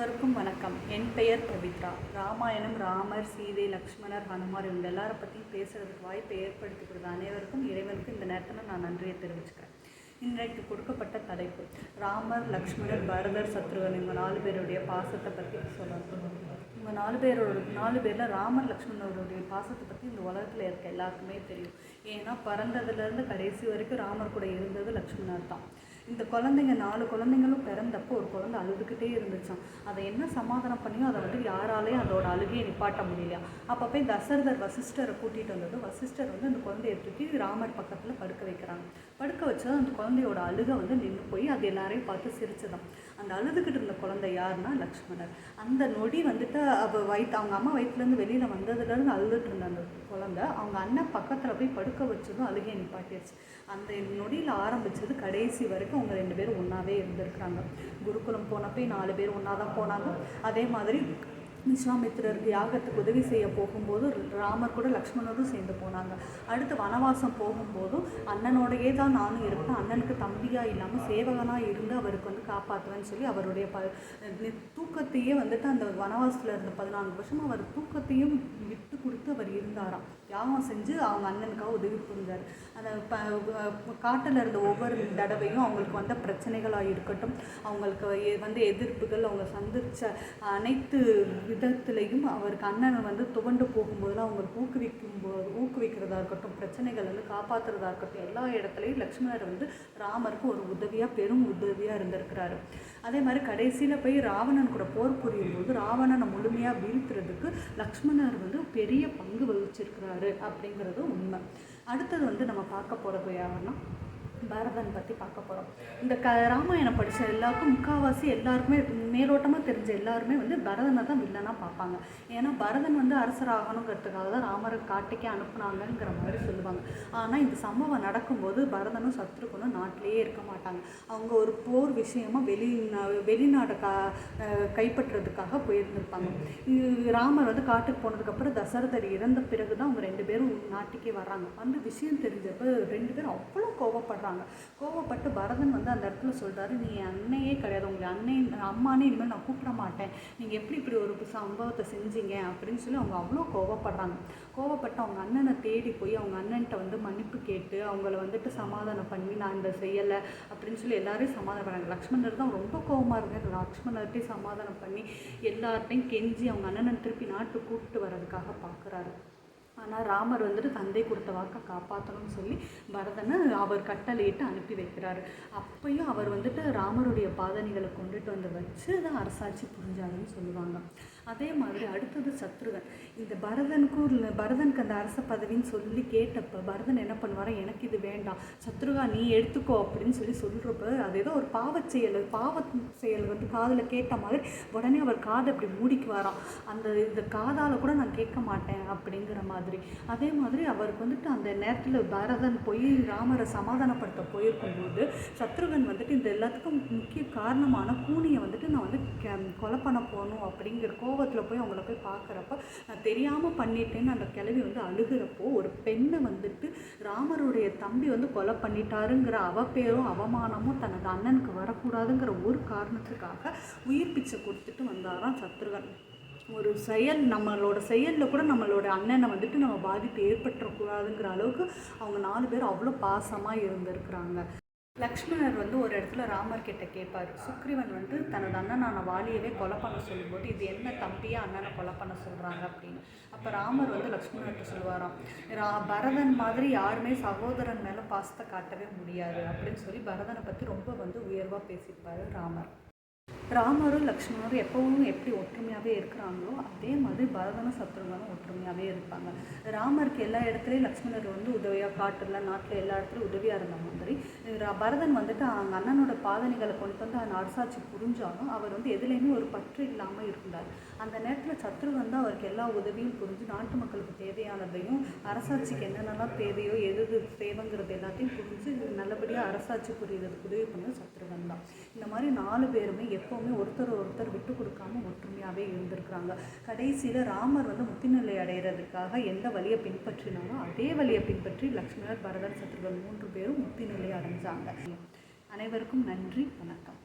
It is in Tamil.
அனைவருக்கும் வணக்கம். என் பெயர் பவித்ரா. ராமாயணம், ராமர், சீதை, லக்ஷ்மணர், ஹனுமார் இவங்க எல்லாரை பற்றியும் பேசுகிறதுக்கு வாய்ப்பை ஏற்படுத்தி கொடுத்த அனைவருக்கும் இறைவனுக்கு இந்த நேரத்தில் நான் நன்றியை தெரிவிச்சுக்கிறேன். இன்றைக்கு கொடுக்கப்பட்ட தலைப்பு ராமர், லக்ஷ்மணர், பரதர், சத்ருகன் இவங்க 4 பேருடைய பாசத்தை பற்றி சொல்லணும். இவங்க 4 பேரில் ராமர், லக்ஷ்மணருடைய பாசத்தை பற்றி இந்த உலகத்தில் இருக்க எல்லாருக்குமே தெரியும். ஏன்னா பிறந்ததுலேருந்து கடைசி வரைக்கும் ராமர் கூட இருந்தது லக்ஷ்மணர் தான். இந்த குழந்தைங்க 4 குழந்தைங்களும் பிறந்தப்போ ஒரு குழந்தை அழுதுகிட்டே இருந்துச்சான். அதை என்ன சமாதானம் பண்ணியோ அதை யாராலையும் அதோட அழுகையை நிப்பாட்ட முடியலையா. அப்போ போய் தசரதர் வசிஷ்டரை கூட்டிகிட்டு வந்தது. வசிஷ்டர் அந்த குழந்தையை தூக்கி ராமர் பக்கத்தில் படுக்க வைக்கிறாங்க. படுக்க வச்சது அந்த குழந்தையோட அழுகை நின்று போய் அது எல்லாரையும் பார்த்து சிரிச்சுதான். அந்த அழுதுகிட்டு இருந்த குழந்தை யாருன்னா லக்ஷ்மணர். அந்த நொடி அவங்க அம்மா வயிற்றுலேருந்து வெளியில் வந்ததுலேருந்து அழுதுட்டு இருந்த அந்த குழந்தை அவங்க அண்ணன் பக்கத்தில் போய் படுக்க வச்சதும் அழுகையை நிப்பாட்டிடுச்சு. அந்த நொடியில் ஆரம்பித்தது கடைசி வரைக்கும் அவங்க 2 பேரும் ஒன்றாவே இருந்திருக்கிறாங்க. குருகுலம் போனப்போ 4 பேர் ஒன்றா தான் போனாங்க. அதே மாதிரி விஸ்வாமித்திரருக்கு யாகத்துக்கு உதவி செய்ய போகும்போது ராமர் கூட லக்ஷ்மணரும் சேர்ந்து போனாங்க. அடுத்து வனவாசம் போகும்போதும் அண்ணனோடையே தான் நானும் இருப்பேன், அண்ணனுக்கு தம்பியாக இல்லாமல் சேவகனாக இருந்து அவருக்கு காப்பாற்றுவேன்னு சொல்லி அவருடைய தூக்கத்தையே அந்த வனவாசத்தில் இருந்த 14 வருஷம் அவர் தூக்கத்தையும் விட்டு கொடுத்து அவர் இருந்தாராம். யாகம் செஞ்சு அவங்க அண்ணனுக்காக உதவி புரிஞ்சார். அந்த காட்டில் இருந்த ஒவ்வொரு தடவையும் அவங்களுக்கு வந்த பிரச்சனைகளாக இருக்கட்டும், அவங்களுக்கு எதிர்ப்புகள், அவங்க சந்தித்த அனைத்து விதத்திலையும் அவருக்கு அண்ணன் துவண்டு போகும்போதெல்லாம் அவங்களுக்கு ஊக்குவிக்கிறதா இருக்கட்டும், பிரச்சனைகள் காப்பாற்றுறதா இருக்கட்டும், எல்லா இடத்துலையும் லக்ஷ்மணர் ராமருக்கு ஒரு உதவியாக பெரும் உதவியாக இருந்திருக்கிறாரு. அதே மாதிரி கடைசியில் போய் ராவணன் கூட போர் புரியும் போது ராவணனை முழுமையாக வீழ்த்துறதுக்கு லக்ஷ்மணர் பெரிய பங்கு வகிச்சிருக்கிறாரு அப்படிங்கிறது உண்மை. அடுத்தது நம்ம பார்க்க போகிறது யாருன்னா பரதன் பற்றி பார்க்க போகிறோம். இந்த ராமாயணம் படித்த எல்லாருக்கும் முக்கால்வாசி எல்லாருக்குமே மேலோட்டமாக தெரிஞ்ச எல்லாருமே பரதனை தான் வில்லனாக பார்ப்பாங்க. ஏன்னா பரதன் அரசராகணுங்கிறதுக்காக தான் ராமரை காட்டுக்கே அனுப்புனாங்கங்கிற மாதிரி சொல்லுவாங்க. ஆனால் இந்த சம்பவம் நடக்கும்போது பரதனும் சத்ருகனும் நாட்டிலேயே இருக்க மாட்டாங்க. அவங்க ஒரு போர் விஷயமாக வெளிநாடை கைப்பற்றுறதுக்காக போயிருந்திருப்பாங்க. ராமர் காட்டுக்கு போனதுக்கப்புறம் தசரதர் இறந்த பிறகு தான் அவங்க 2 பேரும் நாட்டுக்கே வர்றாங்க. விஷயம் தெரிஞ்சப்போ 2 பேரும் அவ்வளோ கோபப்படுறாங்க. கோவப்பட்டு பரதன் அந்த இடத்துல சொல்கிறாரு, நீ அன்னையே கிடையாது, உங்களை அம்மானே இனிமேல் நான் கூப்பிட மாட்டேன், நீங்கள் எப்படி இப்படி ஒரு சம்பவத்தை செஞ்சீங்க அப்படின்னு சொல்லி அவங்க அவ்வளோ கோவப்படுறாங்க. கோவப்பட்டு அவங்க அண்ணனை தேடி போய் அவங்க அண்ணன்ட்ட மன்னிப்பு கேட்டு அவங்கள சமாதானம் பண்ணி நான் இந்த செய்யலை அப்படின்னு சொல்லி எல்லாரையும் சமாதானம் பண்ணாங்க. லக்ஷ்மணர் தான் ரொம்ப கோவமாக இருக்காரு. லக்ஷ்மணர்கிட்டையும் சமாதானம் பண்ணி எல்லார்ட்டையும் கெஞ்சி அவங்க அண்ணனை திருப்பி நாட்டுக்கு கூப்பிட்டு வர்றதுக்காக பார்க்குறாரு. ஆனால் ராமர் தந்தை கொடுத்த வாக்கை காப்பாற்றணும்னு சொல்லி பரதனை அவர் கட்டளையிட்டு அனுப்பி வைக்கிறாரு. அப்பையும் அவர் ராமருடைய பாதணிகளை கொண்டுட்டு வச்சு தான் அரசாட்சி புரிஞ்சாருன்னு சொல்லுவாங்க. அதே மாதிரி அடுத்தது சத்ருகன். இந்த பரதனுக்கு அந்த அரச பதவின்னு சொல்லி கேட்டப்போ பரதன் என்ன பண்ணுவார், எனக்கு இது வேண்டாம், சத்ருகா நீ எடுத்துக்கோ அப்படின்னு சொல்கிறப்ப அது ஏதோ ஒரு பாவ செயல் காதில் கேட்ட மாதிரி உடனே அவர் காதை அப்படி மூடிக்குவாராம். இந்த காதால் கூட நான் கேட்க மாட்டேன் அப்படிங்கிற மாதிரி. அதே மாதிரி அவருக்கு அந்த நேரத்தில் பரதன் போய் ராமரை சமாதானப்படுத்த போயிருக்கும்போது சத்ருகன் இந்த எல்லாத்துக்கும் முக்கிய காரணமான கூனியை நான் கொலை பண்ண போகணும் அப்படிங்கிற கோவத்தில் போய் அவங்கள போய் பார்க்குறப்ப நான் தெரியாமல் பண்ணிட்டேன்னு அந்த கிழவி அழுகிறப்போ ஒரு பெண்ணை ராமருடைய தம்பி கொலை பண்ணிட்டாருங்கிற அவப்பேரும் அவமானமும் தனது அண்ணனுக்கு வரக்கூடாதுங்கிற ஒரு காரணத்துக்காக உயிர் பிச்சை கொடுத்துட்டு வந்தாராம் சத்ருகன். ஒரு நம்மளோட செயலில் கூட நம்மளோட அண்ணனை நம்ம பாதிப்பு ஏற்பட்டுறக்கூடாதுங்கிற அளவுக்கு அவங்க 4 பேர் அவ்வளோ பாசமாக இருந்திருக்கிறாங்க. லக்ஷ்மணர் ஒரு இடத்துல ராமர் கிட்ட கேட்பார், சுக்ரீவன் தனது அண்ணனான வாலியவே கொலை பண்ண சொல்லும்போது இது என்ன தம்பியை அண்ணனை கொலை பண்ண சொல்கிறாங்க அப்படின்னு. அப்போ ராமர் லக்ஷ்மணர்கிட்ட சொல்லுவாராம், பரதன் மாதிரி யாருமே சகோதரன் மேலே பாசத்தை காட்டவே முடியாது அப்படின்னு சொல்லி பரதனை பற்றி ரொம்ப உயர்வாக பேசியிருப்பார் ராமர். ராமரும் லக்ஷ்மணரும் எப்பவும் எப்படி ஒற்றுமையாகவே இருக்கிறாங்களோ அதே மாதிரி பரதனும் சத்ருகனும் ஒற்றுமையாகவே இருப்பாங்க. ராமருக்கு எல்லா இடத்துலையும் லக்ஷ்மணர் உதவியாக காட்டில் நாட்டில் எல்லா இடத்துலையும் உதவியாக இருந்த மாதிரி பரதன் அவங்க அண்ணனோட பாதணிகளை கொண்டு அந்த அரசாட்சி புரிஞ்சாலும் அவர் எதுலேயுமே ஒரு பற்று இல்லாமல் இருந்தார். அந்த நேரத்தில் சத்ருகன் தான் அவருக்கு எல்லா உதவியும் புரிஞ்சு நாட்டு மக்களுக்கு தேவையானதையும் அரசாட்சிக்கு என்னென்னலாம் தேவையோ எது தேவைங்கிறது எல்லாத்தையும் புரிஞ்சு நல்லபடியாக அரசாட்சி புரிகிறதுக்கு உதவி பண்ண சத்ருகன் தான். இந்த மாதிரி 4 பேருமே எப்போவுமே ஒருத்தர் விட்டு கொடுக்காம ஒற்றுமையாகவே இருந்திருக்கிறாங்க. கடைசியில் ராமர் முத்திநிலை அடைகிறதுக்காக எந்த வழியை பின்பற்றினாலும் அதே வழியை பின்பற்றி லக்ஷ்மணர், பரதன், சத்ருகன் 3 பேரும் முத்திநிலை அடைஞ்சாங்க. அனைவருக்கும் நன்றி, வணக்கம்.